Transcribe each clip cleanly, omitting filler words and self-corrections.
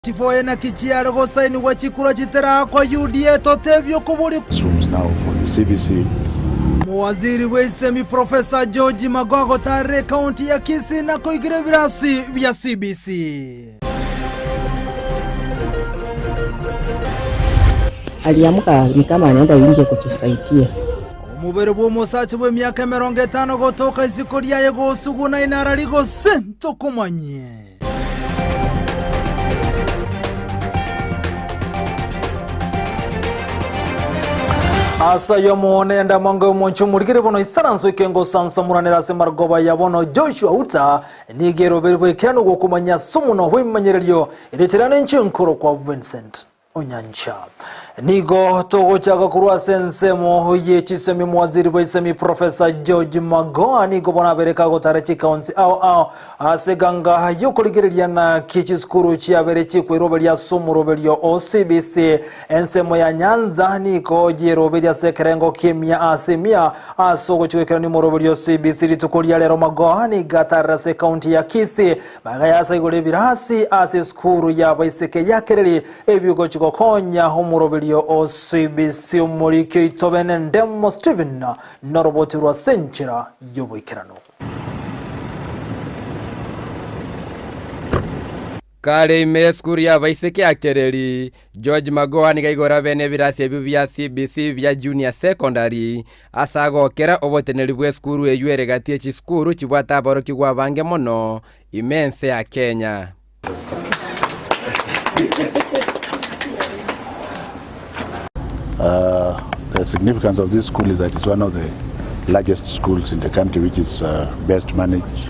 tifoye na kichiara gosaini wa chikura chitera kwa UDA totebyo kuburi now for the CBC. Waziri w'isemi Professor George Magogo tare kaunti ya Kisii na kuigira virasi vya CBC. Aliamka ni kama anaenda nje kujisaidia. Umubere bw'umusachi w'emyaka 50 gotoka isiko lyaye gosuguna inara ligose ntokumanye. Asa yomone nda mwango moncho murigire bono isaranso ikengo sansa muranira se margoba yabono Joshua uta nigero berwe kirano gokumanya sumuno hwimanyereryo ireterane nchinkoro kwa Vincent Onyancha nigo togo chaka kurwa sensemo yechisemi mwaziri w'isemi Professor George Magogo nigo bona bereka gotareki county ao aseganga yokoligereria na kichiskuru chiabere chikwerobe lya sumurobe lyo OCBC ensemo ya Nyanza nigo jerobe lya sekerengo kimia asimia asogo chwekera ni morobe lyo CBC litukolia lero Magogo ni gatarase county ya Kisii bagaya saigole birasi asiskuru ya baiseke yakereri ebyugo chikokonya umurobe lyo OCBC umurike itobene ndemo Steven na roboti rwa senchira yoboikerano. Kale imeskuru ya baiseke akereri George Magogo nigaigora bene birasi ebi bya CBC bya junior secondary asagokera oboteneri bw'eskuru eyuere gatie chiskuru chibwata baro kigwa bange mono imense ya Kenya. The significance of this school is that it's one of the largest schools in the country, which is best managed.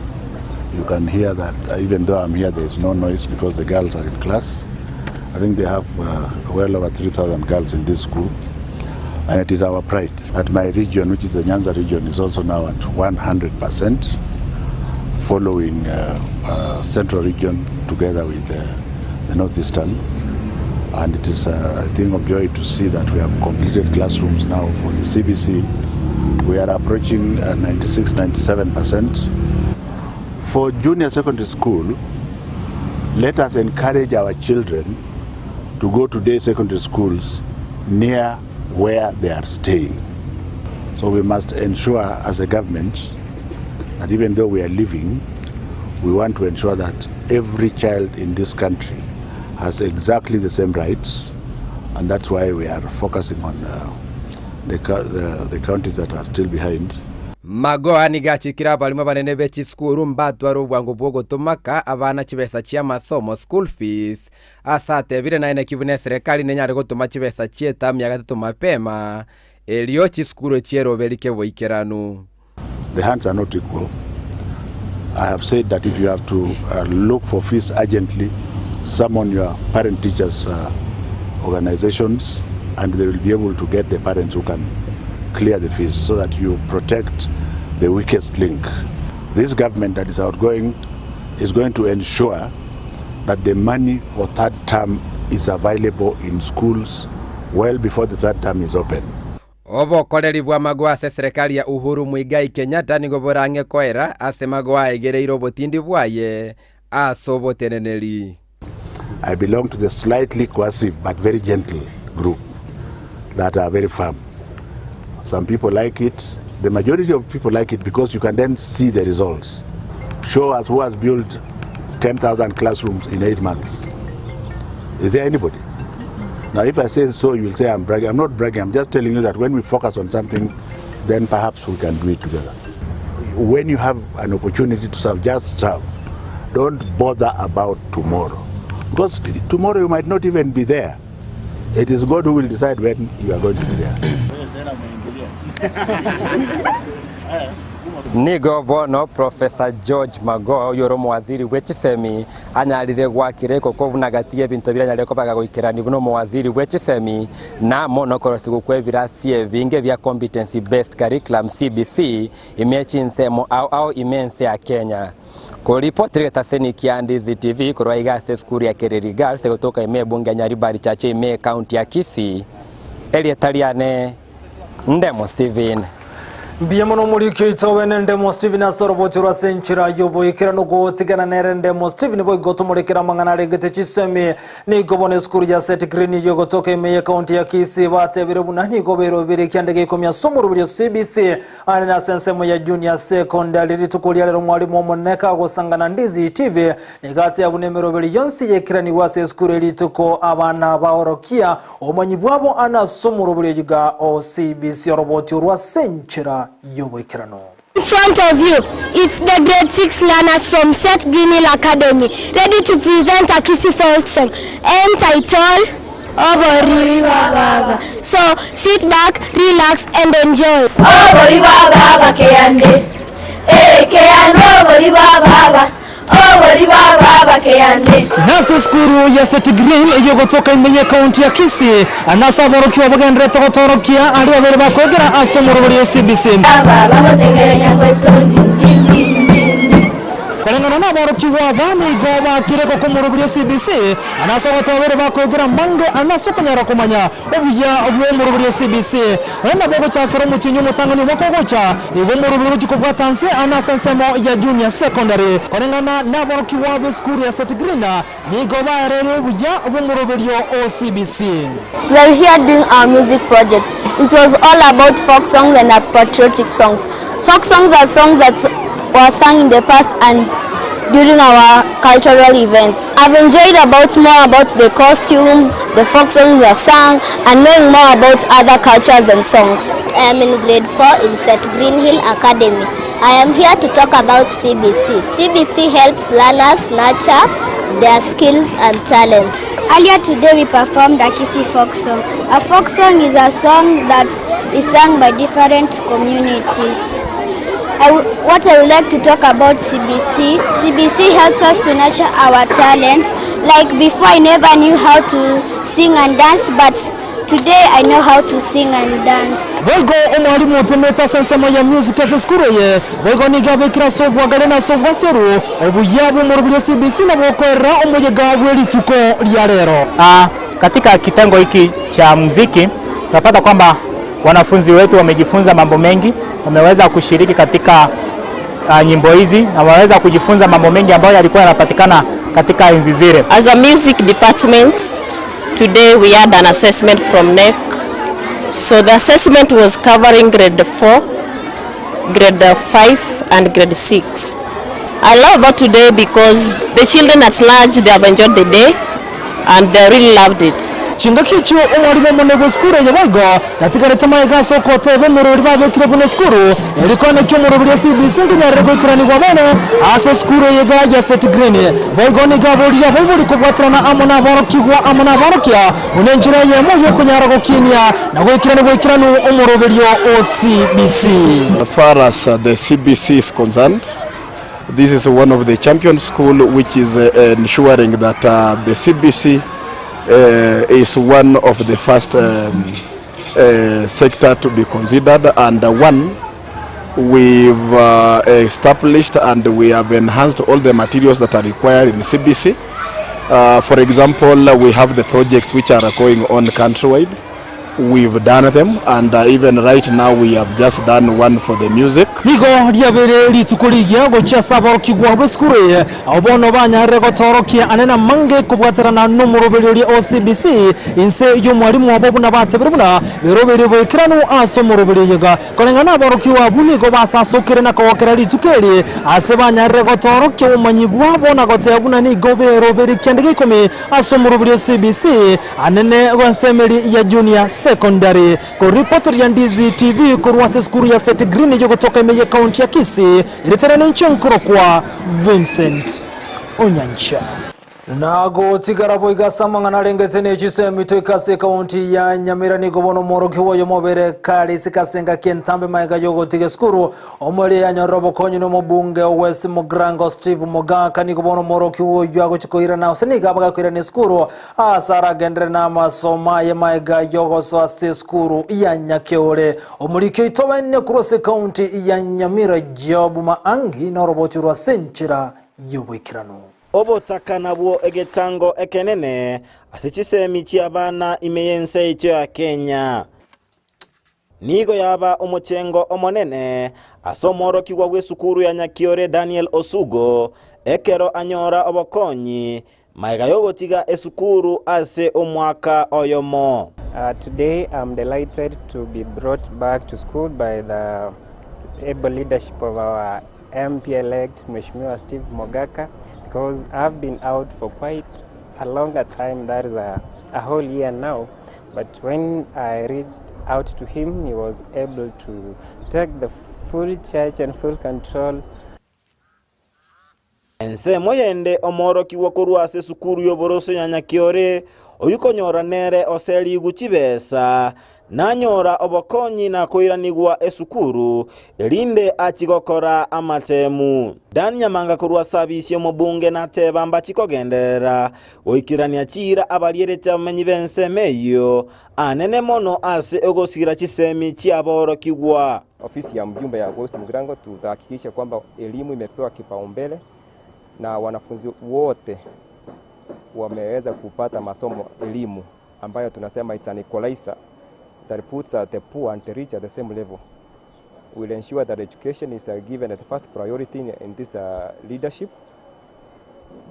You can hear that even though I'm here, there is no noise because the girls are in class. I think they have well over 3,000 girls in this school, and it is our pride. At my region, which is the Nyanza region, is also now at 100%, following Central region together with the Northeastern. And it is a thing of joy to see that we have completed classrooms now for the CBC. We are approaching 96-97%. For junior secondary school, let us encourage our children to go to day secondary schools near where they are staying. So we must ensure as a government that even though we are living, we want to ensure that every child in this country has exactly the same rights, and that's why we are focusing on the counties that are still behind. Magogo nigachikira balimo banene bechi skuru mbatwaro bwango bwogo tomaka abana chibesa chia masomo school fees asate bire naine kibune serikali nenyare gotuma chibesa chieta myaga gatatu mapema elio chiskuru chiero belike boikeranu. The hands are not equal. I have said that if you have to look for fees urgently, summon your parent teachers organizations, and they will be able to get the parents who can clear the fees so that you protect the weakest link. This government that is outgoing is going to ensure that the money for third term is available in schools well before the third term is open. Obo koleri bwa Magogo ase serikali ya Uhuru Muigai Kenyatta nigoborange koera ase Magogo egereiro botindi bwaye asobo teneneri. I belong to the slightly coercive but very gentle group that are very firm. Some people like it. The majority of people like it because you can then see the results. Show us who has built 10,000 classrooms in 8 months. Is there anybody? Now if I say so, you will say I'm bragging. I'm not bragging. I'm just telling you that when we focus on something, then perhaps we can do it together. When you have an opportunity to serve, just serve. Don't bother about tomorrow. Because tomorrow you might not even be there. It is God who will decide when you are going to be there. Nigo bono Professor George Magogo yoro mwaziri w'echisemi anyalire gwakire koko bunagatie bintu biranyalire ko bagagoikerani buno mwaziri w'echisemi na monokorosi gukwebirasi binge bya competency based curriculum CBC imechinsemo au imense ya Kenya. Kuripoti taseni kia Ndizi TV kurwa igase skuru ya Kereri Girls kutoka ime bunge Nyaribari chache ime county ya Kisii. Elietaliane Ndemo Steven. Biamono muri kito wenendemo Steven Asoroboti rasenchira yoboyekera no gotigana nerendemo Steven boy gotomurekera mangana regete chisemi ni gobone skuru ya Set Green yogotoka imeye county ya Kisii batebere bunani gobero bire kyandege komya somuru byo CBC ana sensemo ya junior secondary ritukulia lero mwalimu omoneka gosangana Ndizi TV negati ya bunemero biri yonsi yekirani wase skuru rituko abana baorokia omanyi bwabo ana somuru byo yiga o CBC roboti rasenchira. In front of you, it's the grade 6 learners from Set Green Academy, ready to present a Kisii folk song entitled Obori Baba. So sit back, relax and enjoy. Obori Baba Keyande, Keyande Obori Baba. Nasa skuru ya Set Green yogotoka imeye county ya Kisii anasa borokiwa bagendere tokotorokia ali babere bakwegera asomoro bari CBC Kalengana na borokiwa bani goba kireko kumuru bari CBC anasa batawere bakwegera mange anaso kunyara kumanya obuya obwo bari CBC ona bogo chakoro mutinyo mutangani mokogocha ni bomuru bari jikobwa tanse anasa nsemo ya junior secondary kalengana na borokiwa be skuru ya Set Green ni goba rere obuya obwo bari CBC. We are here doing our music project. It was all about folk songs and patriotic songs. Folk songs are songs that were sung in the past and during our cultural events. I've enjoyed more about the costumes, the folk songs we have sung, and knowing more about other cultures and songs. I am in grade 4 in Set Green Academy. I am here to talk about CBC. CBC helps learners nurture their skills and talents. Earlier today we performed a Kisii folk song. A folk song is a song that is sung by different communities. What I would like to talk about CBC. CBC helps us to nurture our talents. Like before I never knew how to sing and dance, but today I know how to sing and dance. Wego omwalimu oteneta sensemo ya music ya skuru ye. Wego nigabekira sobwa galena sobwa seru. Obuyabu murubyo CBC na bokwera omuyega bwelituko lya lero. Katika kitengo hiki cha muziki tunapata kwamba wanafunzi wetu wamejifunza mambo mengi, wameweza kushiriki katika nyimbo hizi na wameweza kujifunza mambo mengi ambayo yalikuwa yanapatikana katika enzi zile. As a music department, today we had an assessment from NEC. So the assessment was covering grade 4, grade 5 and grade 6. I love about today because the children at large, they have enjoyed the day and they really loved it. Chingakicho omwalimu monego skuru yabago katika retama igaso kote bemerori babekire buno skuru erikone kyo murubiri CBC ngunyarego ikirani gwabane ase skuru yega ya Set Green boygo ni gaboria boyburi kubwatrana amona borokya unenjira yemo yo kunyarago kinya na gwikirani gwikiranu omurubiri CBC. As far as the CBC is concerned, this is one of the champion school which is ensuring that the CBC is one of the first sector to be considered, and one we've established and we have enhanced all the materials that are required in CBC. For example, we have the projects which are going on countrywide. We've done them, and even right now we have just done one for the music. Nigo diabere litukuligia gocha saboroki gwa skuru abono banyarego torokia anena mange kubwaterana numurobeli CBC inse yo mwalimu wabobu na batebere buna berobere boikranu asomorobeli yega kolengana aboroki wabuni go basasokere na kowokera litukeli asebanyarego torokia umanyi bwabo na gotebuna ni goberoberi kendege ikome asomorobeli CBC anene gwansemeli ya junior secondary. Ko reporter ya Ndizi TV kurwase skuru ya Set Green yogotoka imeye county ya Kisii ilitarana nchenkuro kwa Vincent Onyancha. Nago tigarabo igasamanga narengeze nechisemi toikase county ya Nyamira ni gobono moroki woyo mobere kali sikasenga kentambe maiga yogo tige skuru omole ya nyorobo konyu no mobunge West Mogrango Steve Mogaka ni gobono moroki woyo ago chikoira na oseniga baga kwira ni skuru asara gendere na masoma ye maiga yogo swaste skuru ya Nyakeole omulike itobene kurose county ya Nyamira jobu maangi na roboti rwa senchira yobwikirano. Obotaka nabwo egetango ekenene asichisemi ky'abaana imeyense ekyo ya Kenya. nigo yaba omochengo omonene asomoro kigwa gw'esukuru ya Nyakiore Daniel Osugo ekero anyora obokonyi maiga yogotiga esukuru ase omwaka oyomo. Today I'm delighted to be brought back to school by the able leadership of our MP-elect Mheshimiwa Steve Mogaka, because I've been out for quite a longer time, that is a whole year now. But when I reached out to him, he was able to take the full church and full control. Ense moyende omoro kiwa koruase sukuru yoboroso ya Nyakiore oyukonyora nere oseli guchibesa nanyora obokonyi na koiranigwa esukuru elinde achigokora amatemu. Dan Nyamanga korwa sabisi omubunge na tebamba chikogenderera oikirania chira abalierete amenyi bense meyo anene mono ase ogosira chisemi chiaboro kigwa. Ofisi ya mjumbe ya Agosti Mugirango tutahakikisha kwamba elimu imepewa kipaumbele na wanafunzi wote wameweza kupata masomo elimu ambayo tunasema it's an equalizer that puts the poor and the rich at the same level. We'll ensure that education is given the first priority in this leadership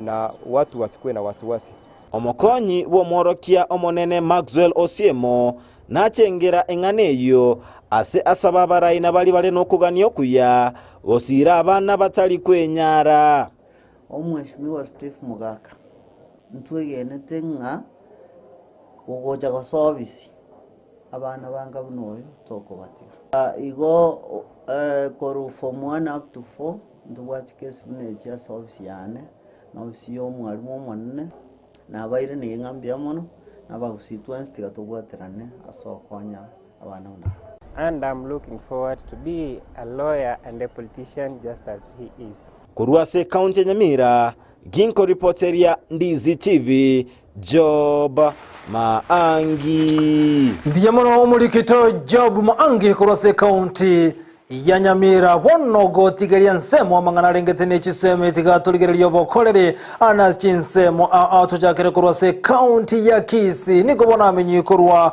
na watu wasikuwe na wasiwasi. Omokonyi womorokia omonene Maxwell Osiemo nachengera enganeyo ase asababarai na bali bale nokuganio kuya osira abana batali kwenyara. Omweshimiwa Steve Mogaka ntwegenete nga ugoja kwa service abana banga bunoyo toko batika igo koru from 1 up to 4 ndwachike sibunecha service yane na usiyo mwalimu omwanene na baire ni ngambia mono na bagusitwa stiga tobwaterane asokonya abana una. And I'm looking forward to be a lawyer and a politician just as he is. Kuruase County Nyamira, Ginko reporteria Ndizi TV, Job Maangi. Ndiyamono omurikito Job Maangi Kuruase County ya Nyamira bono tigeria nsemo amangana rengete n'ekiseme tigaturigererio bokorere ana chinsemo atojakere Kuruase County ya Kisi niko bona amenyikorwa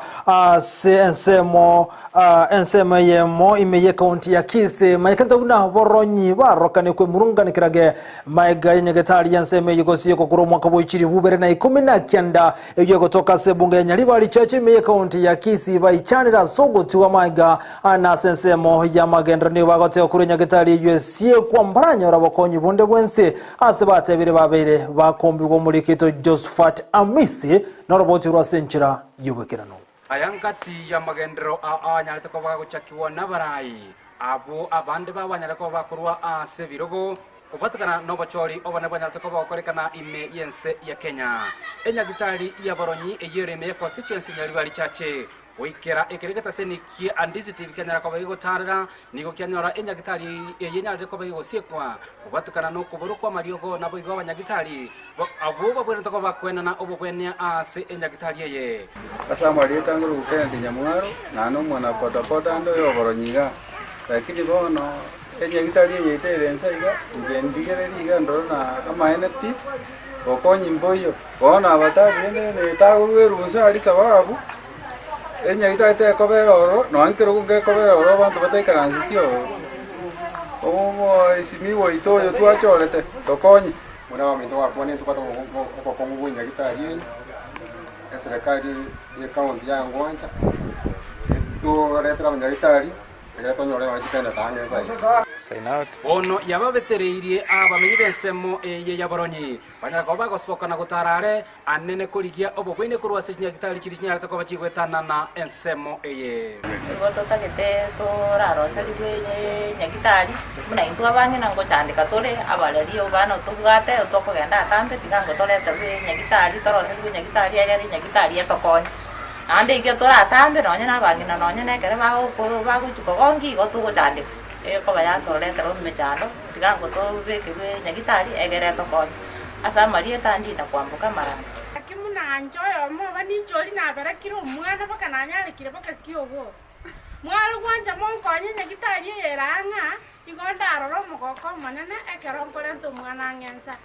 ensemo yemo imeye County ya Kisi maikanta una boronyi barokane kwe murunganikirage maiga nyegetari enseme yigosiye kokuru mwaka boichiri bubere na 19 eyo gotoka sebunga ya Nyalibali Church imeye County ya Kisi baichanira sogoti wa maiga ana sensemo ya magendra ni bagote kuri nyagetari USC kwa mbaranya urabokonyi bunde bwense ase batebire babere bakombi bo muri kito Josephat Amisi na roboti rwa senchira yubekirano ayangati ya magendro anyalete ko baguchakiwa nabarai abo abande babanyala ko bakurwa ase birogo ubatukana no bachori obane banyalete ko bakorekana ime yense ya Kenya enyagitari ya Boronyi eyereme constituency Nyalibali chache oikera ekeregeta seniki Ndizi TV Kenya ko bagigotarira nigo kyanyora enyagitari eyenyalete ko bagigosekwa ubatukana no kuburukwa mariogo nabo igo abanyagitari abo babwene ko bakwena obobwene ase enyagitari yeye asamari tanguru Kenya Nyamwaro na no mwana poda ndo yo Boronyiga lakini bono enyagitari yetere nsaiga ngendigereriga ndona kama NP okonyi mboyo bono abatari ne tagurusa ali sababu enyagitari ko beroro no ankero kunge ko beroro bantu bataikananzitio omo isimiwo itoyo twachorete tokonyi mwana wa mito wakone tukata ko kongu nyagitari serikali ya kaunti ya Ngwanja to retira nyagitari ono yababetereirie abamenyi bensemo eye ya Boronyi banyako bagosoka na gutarare anene kurigia obogwine kurwase nyagitari kirinyarata ko bakigwetana na ensemo eye gotoka gete to raro saliwe nyagitari muna intu abange nango chandika tole abaleri obana tubwate otokogenda atambe tigango tole tabe nyagitari toro saliwe nyagitari agari nyagitari etokonya ande ike tora atambe nonye nabangi na nonye nekere baguchukogongi gotugo chande ko baya tole tero mechano tigango to bekebe nyagitari egere tokonya asa marie tandi na kwambuka marana akimuna anjoyo mo bani choli na bera kiro mwana baka nanyale kire baka kiogo mwaro gwanja monkonye nyagitari yeranga igonda aroro mugoko manene ekero nkorento mwana ngenza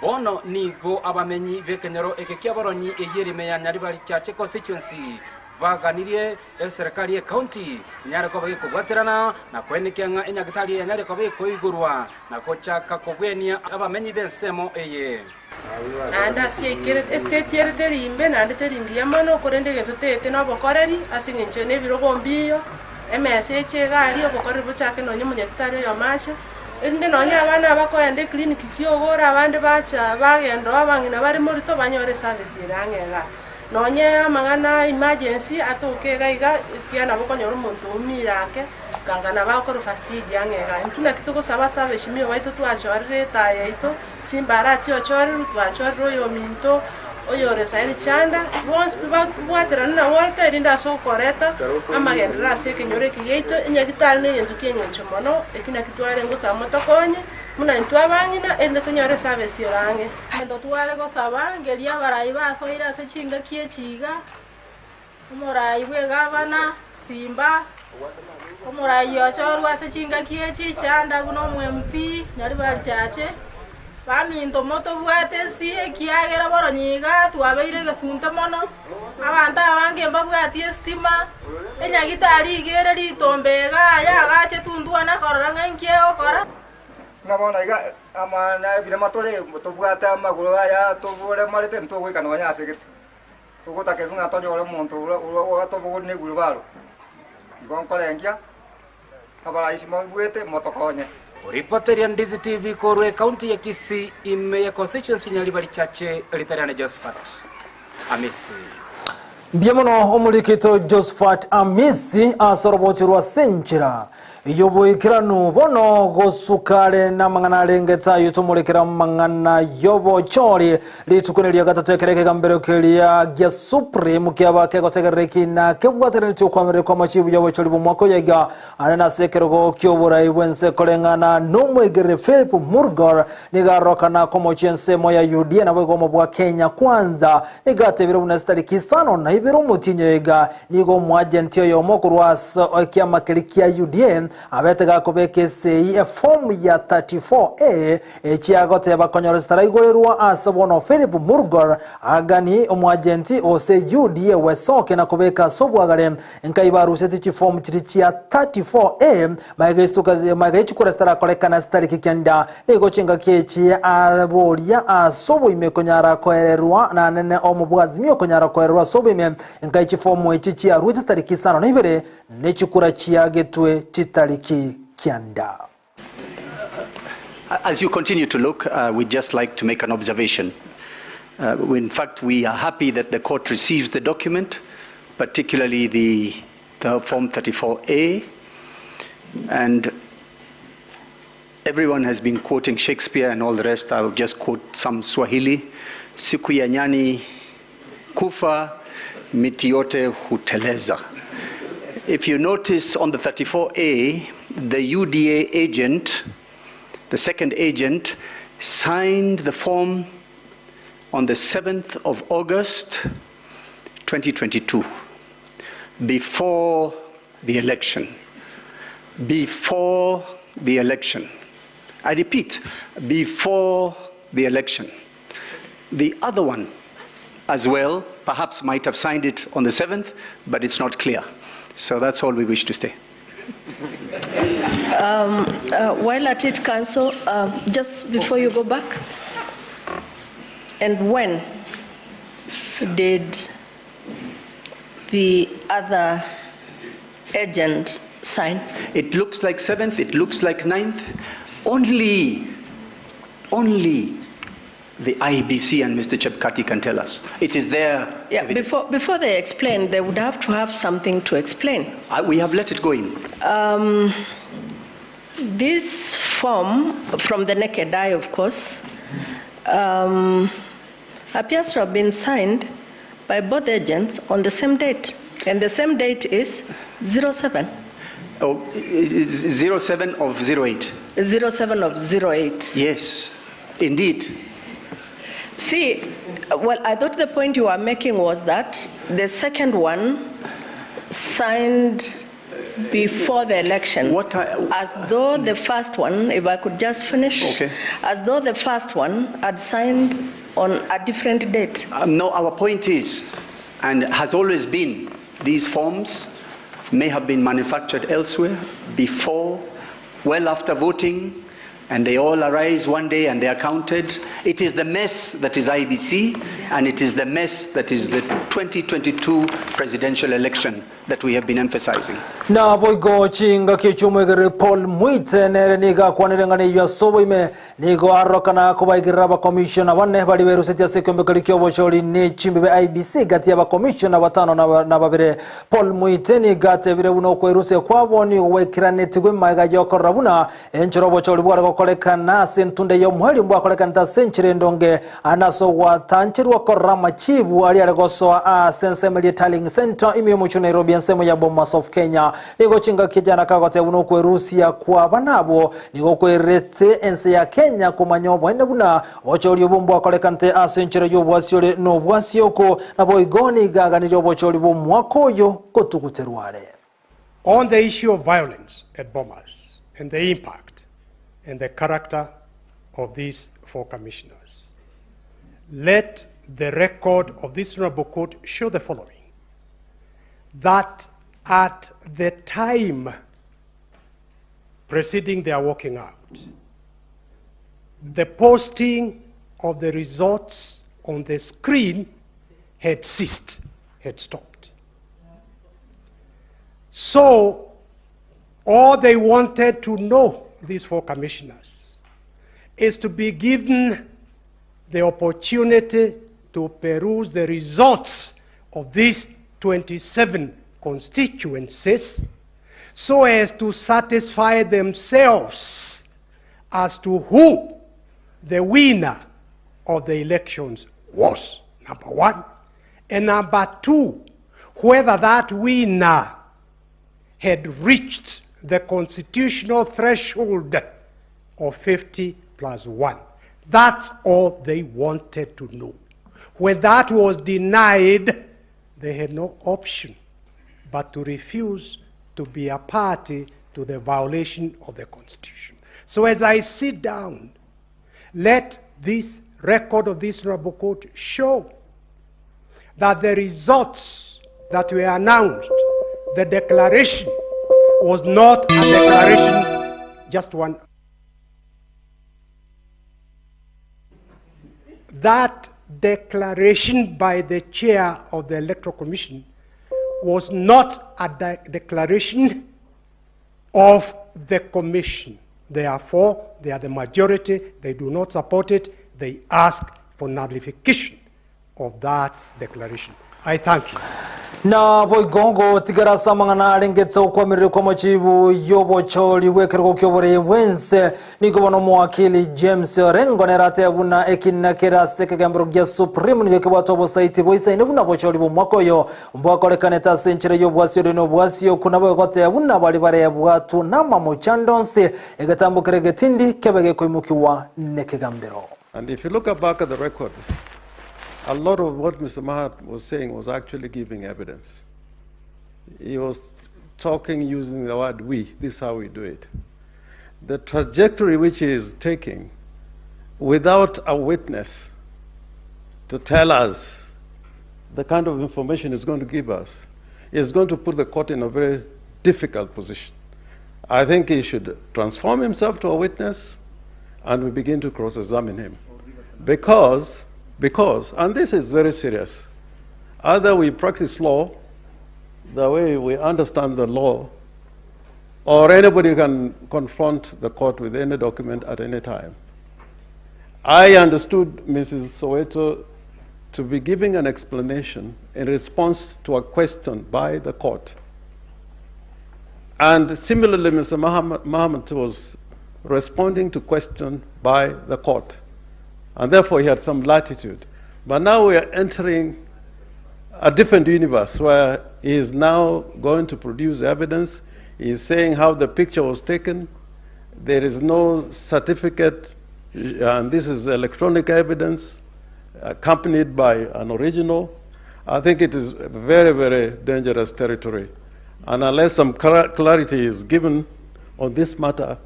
bono nigo abamenyi bekenyero ekekia Boronyi eyerime ya Nyalibali Church constituency baganirie serikali ya county nyare ko bagi kugwaterana na kwenekenga enyagitari nyare ko bagi koigurwa na kochaka kobwenia abamenyi bensemo eye anda siekere estate yere derimbe na ndeteringi yamano korende getete no bokoreri asingenche ne birogo mbiyo MSH gali obokoreri buchake no nyamunyagitari yo masha ende no nyabana bakoyende clinic kiyogora abande bacha bagendo abangina bari muri to banyore service irangega nonye amangana emergency atoke gaiga kiana bokonyora umuntu umirake kangana bakora first aid yangega ntuna kitoko saba saba shimio baito twachorere taye ito simbara tio chori twachoro yo minto oyo resaini chanda once bwatera na walta rinda so koreta amagendera se kenyore kiyeito enyagitari ne yentu kenyencho mono ekina kitware ngosa motokonye muna ntwa bangina ende tonyore service yarange ndo twale go saba ngelia barayi baso ira se chinga kiechiga umurai bwe gavana simba umurai yo chorwa se chinga kiechi chanda buno MP nyari bari chache baminto moto bwate si ekiagera boronyiga twabeire gesunte mono abantu abange mbabwati estima enyagitari igere litombega yagache tundwana korora nkiego kora ngabona iga amana bile matole tubwata amaguru aya tubure marete ntugwika no nyasegete tugutake runga tonyo le muntu ulo tubuguni guru balo igonkolengia abala isimo bwete motokonye Reporter ya Ndizi TV Korwe County ya Kisii Amayia constituency nyalibali chache Litariana Josephat Amisi Mbiamono omulikito Josephat Amisi asorobochirwa senchira yoboikiranu bono gosukale na mangana lengeta yutumulekera mangana yobo chori litukunelia gatatekereke gambero kelia gya supreme kyaba kegotegereki na kebwatere tukwamere kwa machibu yobo chori bomwako yaga anana sekerego kyobora ibwense kolengana nomwegere Philip Murgor nigaroka na komochense moya UDA na bwegomo bwa Kenya kwanza nigatebira bunastari kisano na ibiro mutinyo yaga nigo mwagenti yo mokurwas okyama kelikia UDA abetega kobeke sei form ya 34A echiagote bakonyora igorerwa asabono Philip Murgor agani omwagenti ose UDA wesoke na kobeka sobwagare nkaibaruseti chi form chiri ya 34A magaichukura stara kolekana stari kikenda nego chenga kechi aboria asobo imekonyara koererwa na nene omubwazimio konyara koererwa sobo ime nkaichi form echichi ya ruji stari kisano na ibere nechukura chiagetwe chitariki kianda. As you continue to look, we'd just like to make an observation. In fact, we are happy that the court receives the document, particularly the Form 34A. And everyone has been quoting Shakespeare and all the rest. I'll just quote some Swahili. Siku ya nyani kufa, miti yote huteleza. If you notice on the 34A, the UDA agent, the second agent, signed the form on the 7th of August, 2022, before the election. Before the election. I repeat, before the election. The other one as well, perhaps might have signed it on the 7th, but it's not clear. So that's all we wish to say. While at it, Council, just before you go back, and when did the other agent sign? It looks like 7th, it looks like 9th. Only the IBC and Mr. Chepkati can tell us. It is there. Yeah, before they explain, they would have to have something to explain. We have let it go in. This form, from the naked eye, of course, appears to have been signed by both agents on the same date. And the same date is 07. Oh, 07 of 08. 07 of 08. Yes, indeed. See, well, I thought the point you were making was that the second one signed before the election. As though the first one, if I could just finish, okay. As though the first one had signed on a different date. No, our point is, and has always been, these forms may have been manufactured elsewhere before, well after voting, and they all arise one day and they are counted. It is the mess that is IBC, and it is the mess that is the 2022 presidential election that we have been emphasizing. Na boigo chinga kichumwegere Paul Mwite nere niga kwanirengane ya sobo ime nigo arokana kubaigira ba commissioner bane bali berusetia sekombe kalikyo bochori ne chimbe IBC gati ya ba commissioner batano na babere Paul Mwite ni gate bire buno kweruse kwabo ni wekirane tigwe maiga yokorabuna enchoro bochori bwara kolekana sentunde yo mwali mbwa kolekana senchire ndonge anaso watanchirwa korama chibu ali aragoso a sensemeli tallying center imi mucho Nairobi ensemo ya Bomas of Kenya nigo chinga kijana kagote buno kwerusia kwa banabo nigo kweretse ense ya Kenya kumanyobo ende buna bochori obumbwa kolekante a senchire yo bwasiole no bwasioko na boigoni gaga ni yo bochori bo mwakoyo kotukuterwale. On the issue of violence at Bomas and the impact and the character of these 4 commissioners, let the record of this honorable court show the following: that at the time preceding their walking out, the posting of the results on the screen had ceased, had stopped. So all they wanted to know, these 4 commissioners, is to be given the opportunity to peruse the results of these 27 constituencies so as to satisfy themselves as to who the winner of the elections was, number 1. And number 2, whether that winner had reached the constitutional threshold of 50+1. That's all they wanted to know. When that was denied, they had no option but to refuse to be a party to the violation of the Constitution. So as I sit down, let this record of this honorable court show that the results that were announced, the declaration, was not a declaration, just one. That declaration by the chair of the Electoral Commission was not a declaration of the Commission. Therefore, they are the majority, they do not support it, they ask for nullification of that declaration. I thank you. Na boigongo tigara samangana alengetsa ukwamirire kwa machibu yobochori wekereko kyobore wense niko bono mwakili James Rengo nerate buna ekina kerase kegambro gya supreme niko batobo site boisa ne buna bochori bo mwakoyo mbwakolekane ta senchire yobwasyo no bwasyo kuna bogote buna bali bare bwatu nama mochandonse egatambukire getindi kebege koimukiwa nekegambero. And if you look back at the record, a lot of what Mr. Mahat was saying was actually giving evidence. He was talking using the word we. This is how we do it. The trajectory which he is taking without a witness to tell us the kind of information he's going to give us is going to put the court in a very difficult position. I think he should transform himself to a witness and we begin to cross-examine him. Because, and this is very serious, either we practice law the way we understand the law, or anybody can confront the court with any document at any time. I understood Mrs. Soweto to be giving an explanation in response to a question by the court. And similarly, Mr. Mohammed was responding to question by the court. And therefore he had some latitude. But now we are entering a different universe where he is now going to produce evidence. He is saying how the picture was taken. There is no certificate, and this is electronic evidence accompanied by an original. I think it is very, very dangerous territory. And unless some clarity is given on this matter,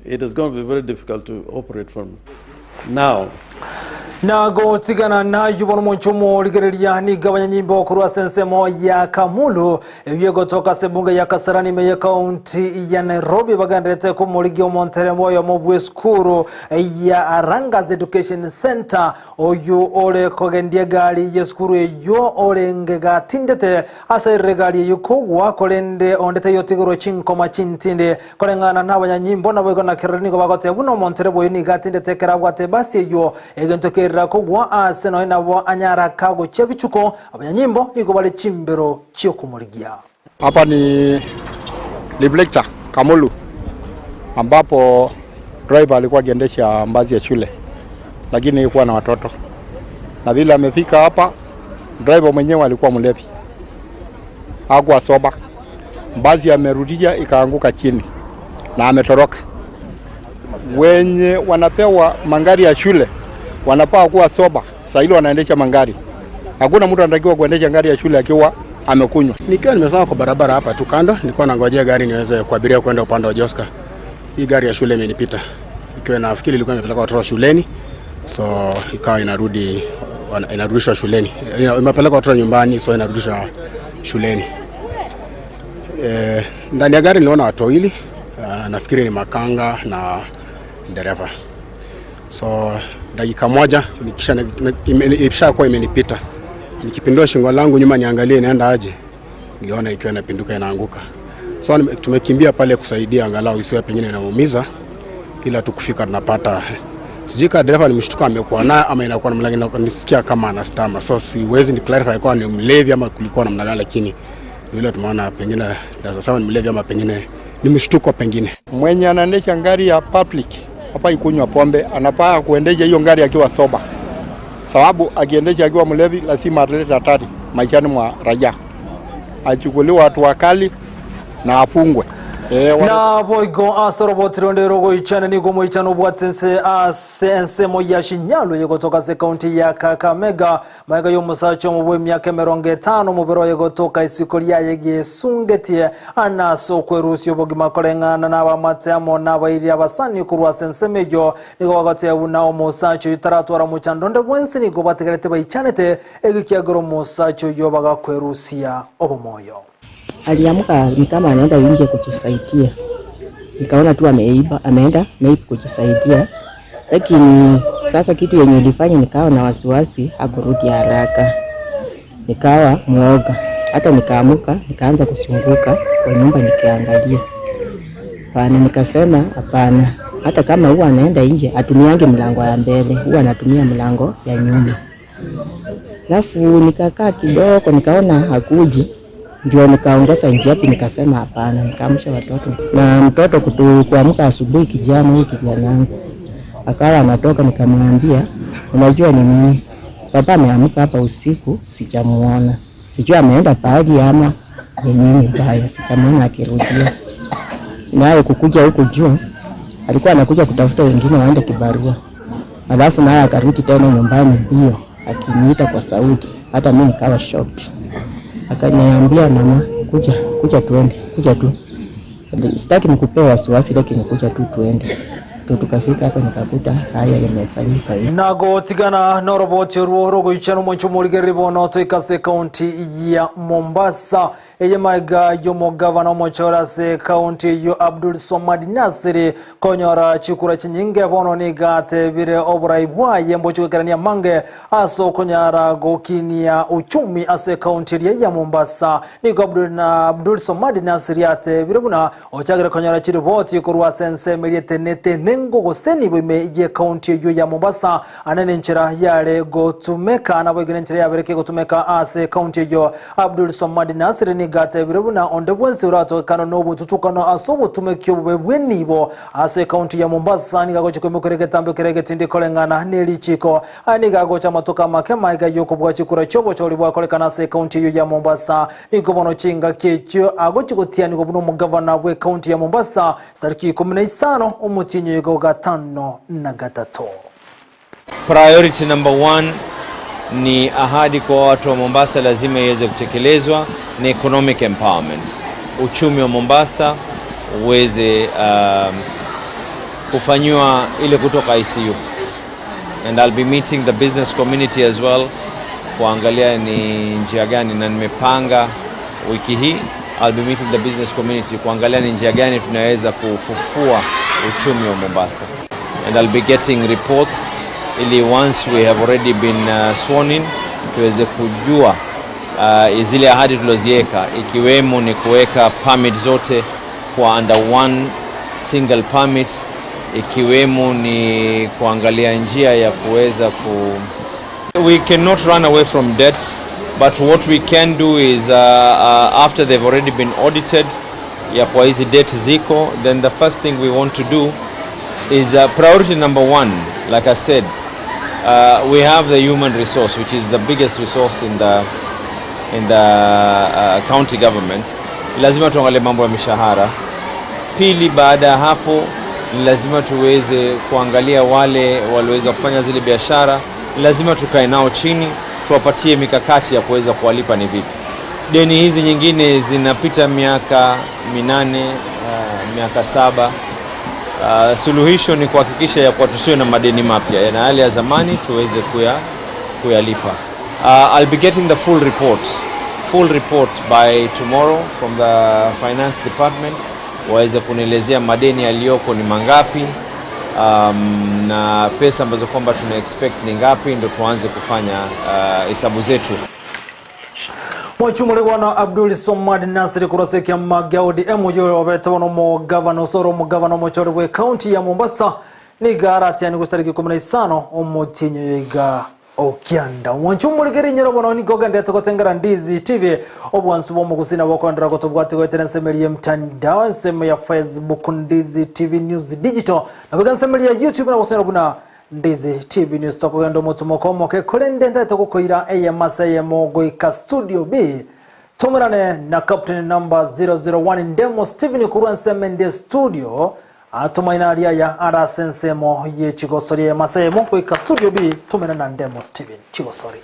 it is going to be very difficult to operate from now. Nago tigana na yubono monchomo ligereria ni gabanya nyimbo kurwa sensemo ya Kamulu ebyego toka sebunga ya Kasarani me ya county ya Nairobi bagandete ko muligyo Monteremo ya mobwe skuru ya Aranga's Education Center oyu ole kogendia gali ya skuru yo ole ngega tindete asa regali yuko wa kolende ondete yotigoro chinko machintinde kolengana na banyanyimbo na bwego na kirani ko bagote buno Monteremo ni gatindete kerabwate basi yo egentoke rakogwa aseno inabo anyara kago chebichuko abanyanyimbo niko bale chimbero chio kumuligia. Hapa ni Liblecta Kamulu ambapo driver alikuwa akiendesha basi ya shule lakini ilikuwa na watoto. Na vile amefika hapa driver mwenyewe alikuwa mlevi. Hakuwa soba. Basi amerudia ikaanguka chini na ametoroka. Wenye wanapewa magari ya shule wanapaa kuwa soba, sasa hilo wanaendesha magari. Hakuna mtu anatakiwa kuendesha gari ya shule akiwa amekunywa. Nikiwa nimesawa kwa barabara hapa tu kando, nilikuwa nangojea gari niweze kuabiria kwenda upande wa Joska. Hii gari ya shule imenipita. Ikiwa nafikiri ilikuwa imepeleka watoto shuleni, so ikawa inarudishwa shuleni. Imepeleka watoto nyumbani, so inarudishwa shuleni. Ndani ya gari niliona watu wawili, nafikiri ni makanga na dereva. So dakika moja ikishakuwa imenipita, nikipindua shingo langu nyuma niangalie inaenda aje, niliona ikiwa inapinduka inaanguka. So tumekimbia pale kusaidia angalau isiwe pengine inaumiza, kila tukufika tunapata sijika dereva ni mshtuka amekuwa naye ama inakuwa namna gani, nisikia kama anastama. So siwezi ni clarify kwa ni mlevi ama kulikuwa namna gani, lakini vile tumeona pengine ndio sawa ni mlevi ama pengine ni mshtuko pengine. Mwenye anaendesha gari ya public hapa ikunywa pombe anapaa kuendesha hiyo gari akiwa soba. Sababu akiendesha akiwa mlevi lazima ataleta hatari maishani mwa raia. Achukuliwe watu wakali na afungwe. Na boigo asorobotironde rogo ichana ni gomo ichano bwatsense asense moya Shinyalo yego toka se county ya Kakamega maiga yo musacho mu myaka 50 mu biro yego toka isikolia yege sungetie anaso kwerusyo bogima kolengana na bamatemo na bairi abasani kurwa sense mejo nigo bagate buna omusacho itaratwara mu chandonde bwensi nigo bategerete bayichanete egikyagoro musacho yo bagakwerusia obomoyo. Aliamka ni kama anaenda nje kujisaidia. Nikaona tu ameenda kujisaidia. Lakini sasa kitu yenye ilifanya nikawa na wasiwasi hakurudi haraka. Nikawa muoga. Hata nikaamuka, nikaanza kusunguka kwa nyumba nikiangalia. Bana nikasema hapana. Hata kama huwa anaenda nje, atumiange mlango ya mbele, huwa anatumia mlango ya nyuma. Alafu nikakaa kidogo nikaona hakuji. Ndio nikaongeza njiapi nikasema hapana, nikaamsha watoto. Na mtoto kuamka asubuhi kijana wangu akawa anatoka, nikamwambia unajua ni nini? Baba ameamka hapa usiku sijamuona. Sijui ameenda pahali ama ni nini baya, sijamuona akirudia. Naye kukuja huko juu alikuwa anakuja kutafuta wengine waende kibarua. Alafu naye akarudi tena nyumbani mbio akiniita kwa sauti. Hata mimi nikawa shocked. Akaniambia mama kuja tuende, kuja tu. Sitaki nikupe wasiwasi lakini kuja tu tuende. Tukafika hapa nikakuta haya yamefanyika hivi. Nago tigana na roboti rogo ichano moncho muligeri bono to ikase county ya Mombasa. Maiga yomo governor mochora se county yo Abdul Somad Nasiri konyora chikura chinyinge bono nigate bire obraibwa yembo chukerania mange aso konyara gokinia uchumi ase county ya Mombasa nigo Abdul Somad Nasiri ate bire buna ochagere konyora chiriboti kurwa sense mediate nete nengo goseni bime ye county yo ya Mombasa anene nchira yale gotumeka na bwegene nchira yabereke gotumeka ase county yo Abdul Somad Nasiri ni gate birabuna onde bwense urato kano nobu tutukano asobo tumekyo bwenibo ase county ya Mombasa ni gago chikome kurege tambe kurege tindi kolengana neli chiko ani gago cha matoka makema igayoko bwa chikura chobo choli bwa kolekana ase county ya Mombasa ni gobono chinga kecho ago chikotia ni gobono mugavana bwe county ya Mombasa stariki 15 umutinyo yego gatano na gatato. Priority number 1 ni ahadi kwa watu wa Mombasa lazima iweze kutekelezwa, ni economic empowerment. Uchumi wa Mombasa uweze kufanywa ile kutoka ICU. and I'll be meeting the business community as well kuangalia ni njia gani, na nimepanga wiki hii I'll be meeting the business community kuangalia ni njia gani tunaweza kufufua uchumi wa Mombasa, and I'll be getting reports ili once we have already been sworn in tuweze kujua zile ahadi tuloziweka, ikiwemo ni kuweka permit zote kwa under one single permit, ikiwemo ni kuangalia njia ya kuweza we cannot run away from debt, but what we can do is after they've already been audited ya kwa hizi debt ziko, then the first thing we want to do is priority number one, like I said, we have the human resource, which is the biggest resource in the county government. Lazima tuangalie mambo ya mishahara. Pili, baada ya hapo lazima tuweze kuangalia wale walioweza kufanya zile biashara, lazima tukae nao chini tuwapatie mikakati ya kuweza kuwalipa ni vipi. Deni hizi nyingine zinapita miaka 8, miaka 7. Suluhisho ni kuhakikisha ya kwa tusiwe na madeni mapya, na yale ya zamani tuweze kuyalipa. I'll be getting the full report by tomorrow from the finance department, waweze kunielezea madeni yaliyoko ni mangapi, na pesa ambazo kwamba tuna expect ni ngapi, ndio tuanze kufanya hesabu zetu. Mwachumule wana Abdul Somad Nasiri kuraseki ya Magaudi Emujo wabetawono mo governor soro mo governor mochore we county ya Mombasa ni garati ya nigustariki 15 omotinyo yiga Okianda. Mwachumule geri nyero wana nikoga ndeta kutengara Ndizi TV obuwansu bomo kusina wakondra kutubwati kwa tena nsemeli ya mtandao nseme ya Facebook Ndizi TV News Digital na wega nsemeli ya YouTube na kusina kuna Ndizi TV News Top wendo mutumokomo ke kolende ndeta kukoira AMSA mogoika Studio B tumerane na Captain number 001 Ndemo Steven Kuruanseme studio atumainaria ya Arasensemo ye Chigosori AMSA mogoika Studio B tumerane na Ndemo Steven Chigosori.